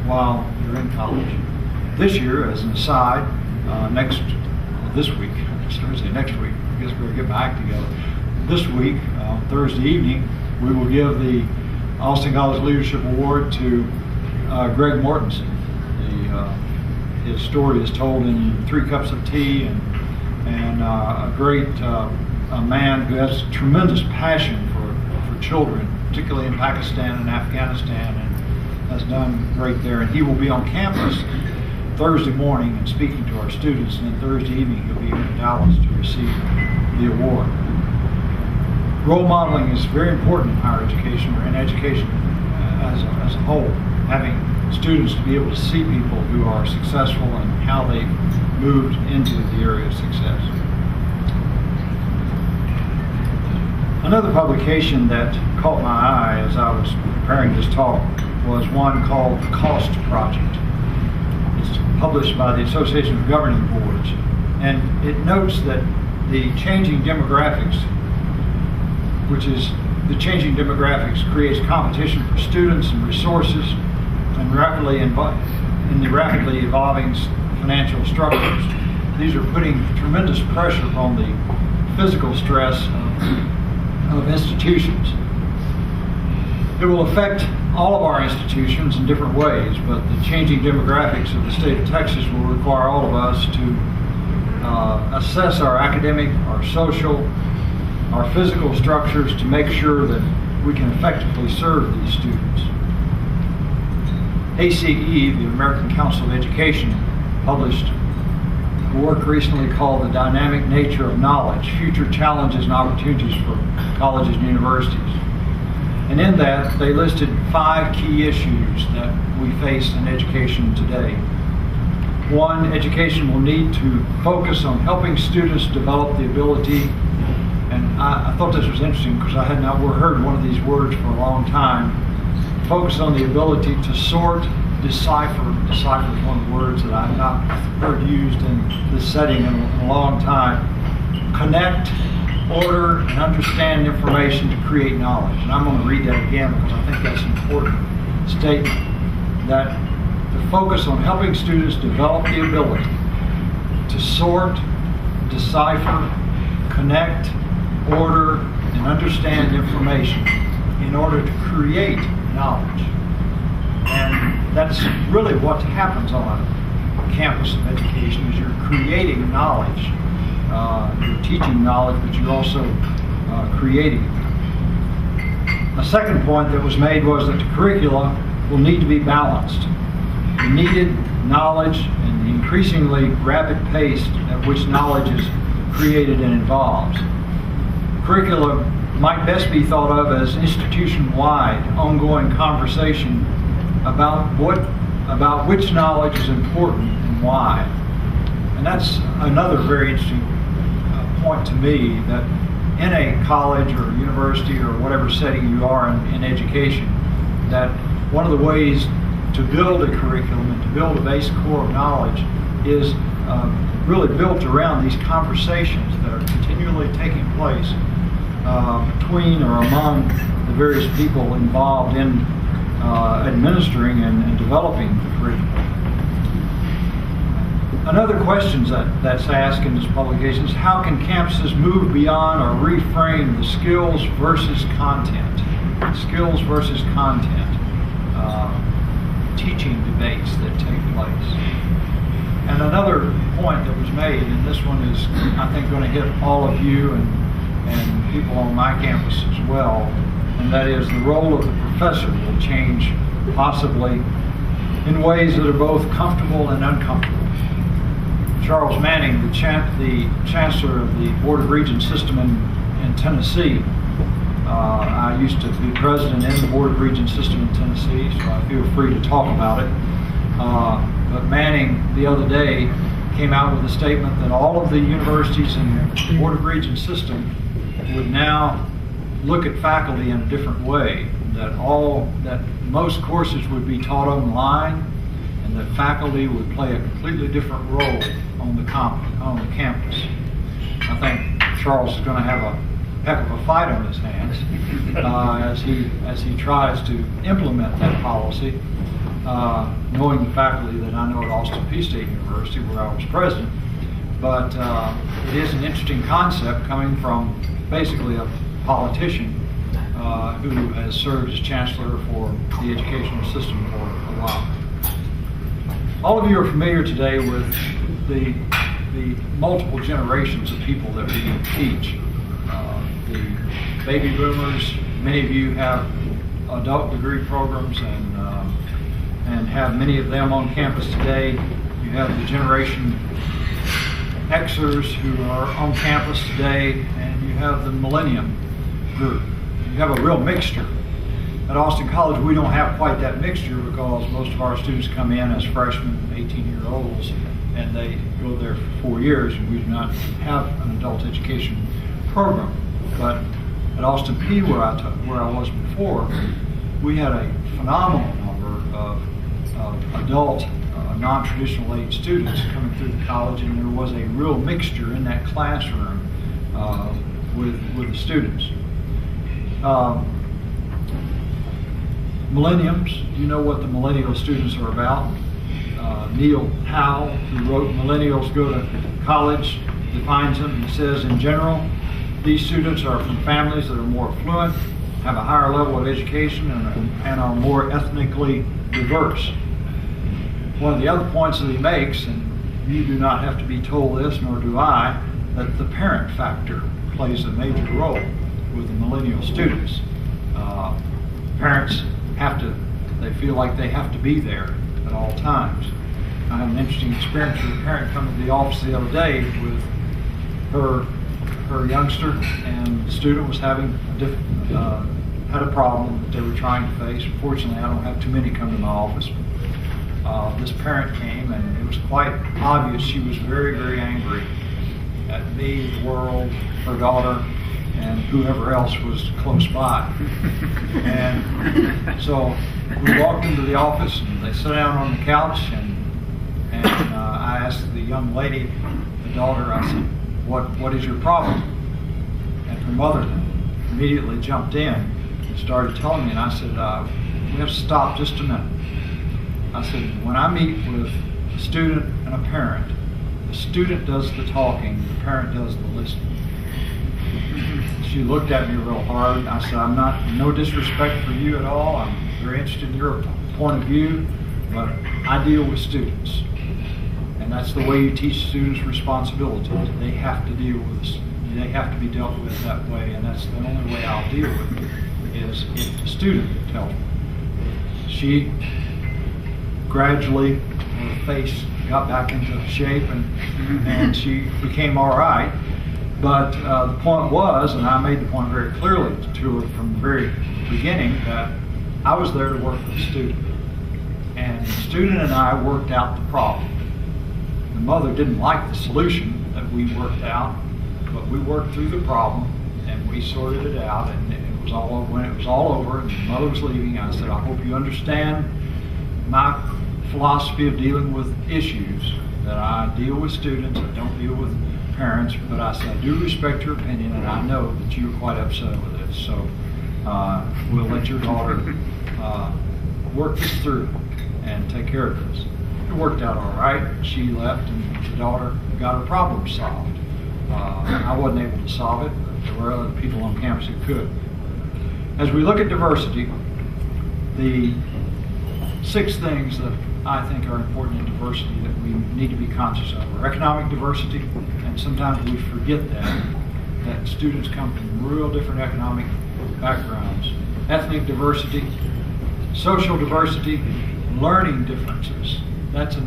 while you're in college. This year, as an aside, this week, it's Thursday, next week, I guess we'll get back together. This week, Thursday evening, we will give the Austin College Leadership Award to Greg Mortensen. His story is told in 3 Cups of Tea, and a great a man who has tremendous passion for children, particularly in Pakistan and Afghanistan, and has done great there. And he will be on campus Thursday morning and speaking to our students, and then Thursday evening he'll be here in Dallas to receive the award. Role modeling is very important in higher education, or in education as a whole. Having students to be able to see people who are successful and how they've moved into the area of success. Another publication that caught my eye as I was preparing this talk was one called The Cost Project. It's published by the Association of Governing Boards, and it notes that the changing demographics, creates competition for students and resources, and in the rapidly evolving financial structures. These are putting tremendous pressure on the physical stress of institutions. It will affect all of our institutions in different ways, but the changing demographics of the state of Texas will require all of us to assess our academic, our social, our physical structures to make sure that we can effectively serve these students. ACE, the American Council of Education, published a work recently called The Dynamic Nature of Knowledge, Future Challenges and Opportunities for Colleges and Universities. And in that, they listed 5 key issues that we face in education today. 1, education will need to focus on helping students develop the ability, and I thought this was interesting because I had not heard one of these words for a long time, focus on the ability to sort, decipher. Decipher is one of the words that I've not heard used in this setting in a long time. Connect, order, and understand information to create knowledge. And I'm going to read that again because I think that's an important statement. That the focus on helping students develop the ability to sort, decipher, connect, order, and understand information in order to create knowledge. And that's really what happens on a campus of education, is you're creating knowledge. You're teaching knowledge, but you're also creating it. A second point that was made was that the curricula will need to be balanced. The needed knowledge and the increasingly rapid pace at which knowledge is created and evolves. Curricula might best be thought of as institution-wide, ongoing conversation about which knowledge is important and why. And that's another very interesting point to me, that in a college or university or whatever setting you are in education, that one of the ways to build a curriculum and to build a base core of knowledge is really built around these conversations that are continually taking place between or among the various people involved in administering and developing the curriculum. Another question that's asked in this publication is, how can campuses move beyond or reframe the skills versus content? Skills versus content teaching debates that take place. And another point that was made, and this one is, I think, going to hit all of you and people on my campus as well, and that is the role of the professor will change possibly in ways that are both comfortable and uncomfortable. Charles Manning, the chancellor of the Board of Regents system in Tennessee, I used to be president in the Board of Regents system in Tennessee, so I feel free to talk about it. But Manning, the other day, came out with a statement that all of the universities in the Board of Regents system would now look at faculty in a different way, that most courses would be taught online, and that faculty would play a completely different role on the campus. I think Charles is going to have a heck of a fight on his hands as he tries to implement that policy. knowing the faculty that I know at Austin Peay State University, where I was president. But it is an interesting concept coming from basically a politician who has served as chancellor for the educational system for a while. All of you are familiar today with the multiple generations of people that we teach. The baby boomers, many of you have adult degree programs and have many of them on campus today. You have the Generation Xers who are on campus today, and you have the Millennium group. You have a real mixture. At Austin College, we don't have quite that mixture because most of our students come in as freshmen, 18-year-olds, and they go there for 4 years, and we do not have an adult education program. But at Austin Peay, where I was before, we had a phenomenal number of adult, non-traditional age students coming through the college, and there was a real mixture in that classroom with the students. Millenniums, you know what the millennial students are about. Neil Howe, who wrote Millennials Go to College, defines them and says, in general, these students are from families that are more affluent, have a higher level of education, and are more ethnically diverse. One of the other points that he makes, and you do not have to be told this, nor do I, that the parent factor plays a major role with the millennial students. Parents they feel like they have to be there at all times. I had an interesting experience with a parent coming to the office the other day with her youngster, and the student was having had a problem that they were trying to face. Fortunately, I don't have too many come to my office. This parent came, and it was quite obvious she was very, very angry at me, the world, her daughter, and whoever else was close by. And so we walked into the office, and they sat down on the couch, and I asked the young lady, the daughter, I said, what is your problem? And her mother immediately jumped in and started telling me, and I said, we have to stop just a minute. I said, when I meet with a student and a parent, the student does the talking, the parent does the listening. She looked at me real hard, and I said, no disrespect for you at all. I'm very interested in your point of view, but I deal with students. And that's the way you teach students responsibilities. They have to deal with this. They have to be dealt with that way, and that's the only way I'll deal with it, is if the student tells me. She gradually, her face got back into shape, and she became all right. But the point was, and I made the point very clearly to her from the very beginning, that I was there to work with the student. And the student and I worked out the problem. The mother didn't like the solution that we worked out, but we worked through the problem, and we sorted it out, and it was all over. When it was all over and the mother was leaving, I said, I hope you understand my philosophy of dealing with issues, that I deal with students, I don't deal with parents, but I said, I do respect your opinion, and I know that you're quite upset with this, so we'll let your daughter work this through and take care of this. It worked out all right. She left, and the daughter got her problem solved. I wasn't able to solve it, but there were other people on campus who could. As we look at diversity, the 6 things that I think are important in diversity that we need to be conscious of are economic diversity, and sometimes we forget that students come from real different economic backgrounds. Ethnic diversity, social diversity, learning differences. That's another.